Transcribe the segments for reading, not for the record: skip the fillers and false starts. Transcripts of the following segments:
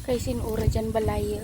Kay sinura dyan balay.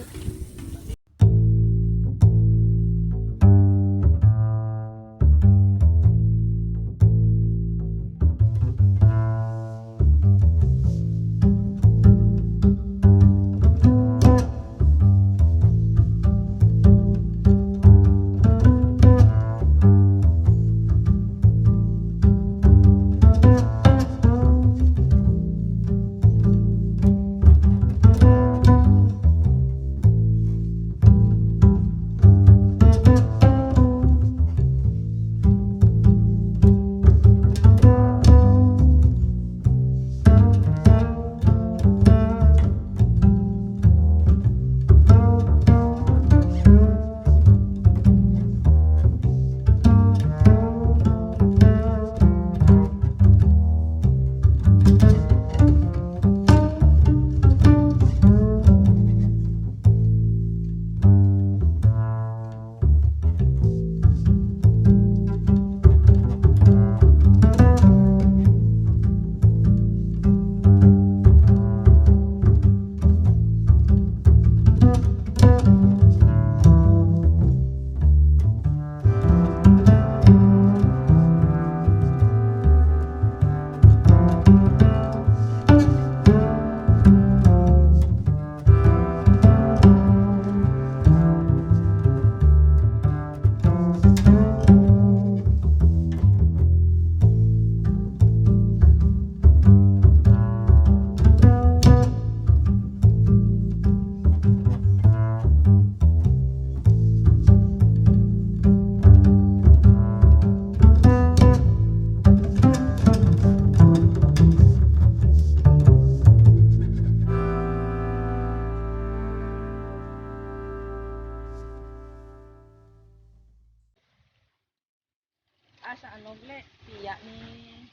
Sa ano ble, tiya ni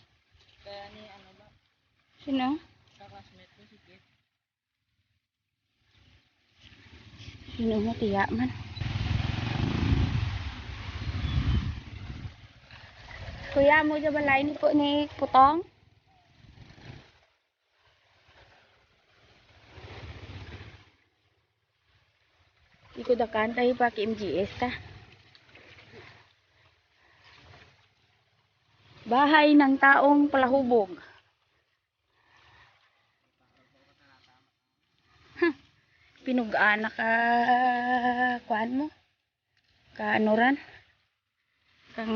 kaya ni ano ba, Sino? kakasmet ko si Kit. Sino nga tiya man? Kuya mo dyan balay ni po ni Putong? Iko dakan tayo pa ki MGS ta. Bahay ng taong palahubog. Pinugaan na ka kuan mo. Kaanuran. Kang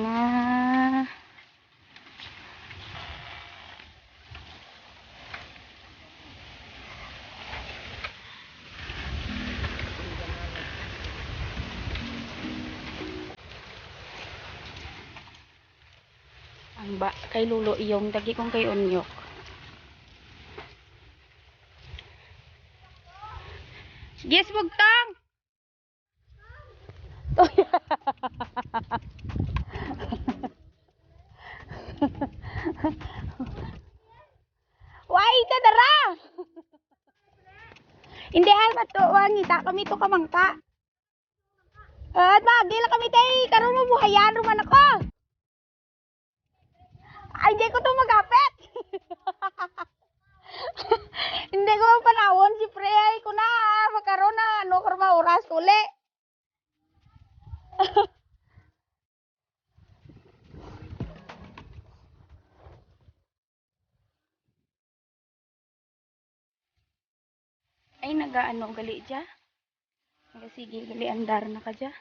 ang ba kay lulo iyong dagi kong kay unyok. Yes, bugtang. Wai ka dara. Hindi ay matuwangita kami to kamangka. At magila kami tay karon mo buhayan ruman ako. Ay, hindi ko to magapit. Hindi ko panawon si pre ay ko na makaroon na ano karma oras uli. Ay nagaano gali dya. Nagasige gali andar na ka dya.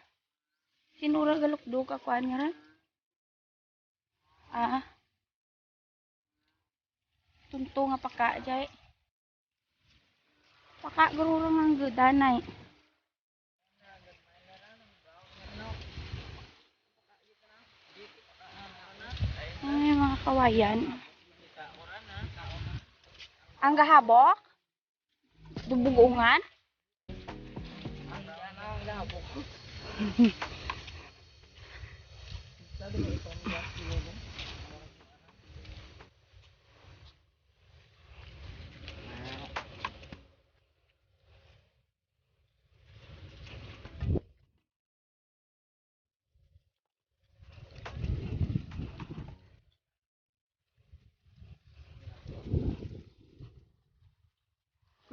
Sinura galukdo ka kuan nga ran. Ah. Tunto nga paka dya. Paka gururo nga gudanay. Ay mga kawayan. Ang gahabok? Dubugungan?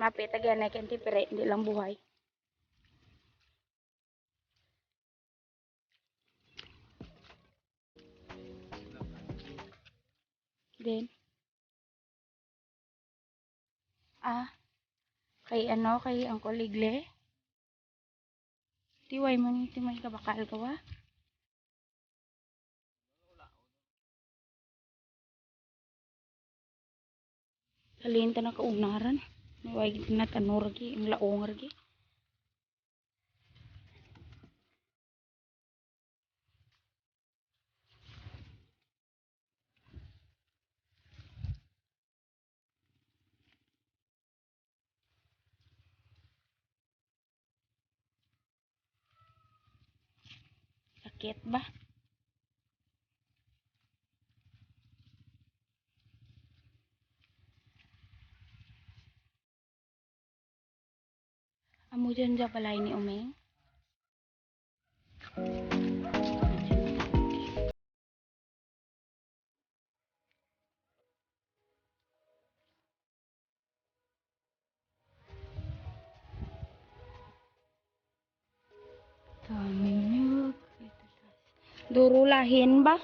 Mapit agyan na kenti pero hindi lang buhay. Then, kay ano, kay ang kuligle. Tiway mo ni timay ka bakal ka wa. Kalinta na kaunaran. Naway na tanor gi, ang laong gi. Sakit ba? Amo dyan dyan balay ni Umeng. Kami durulahin ba?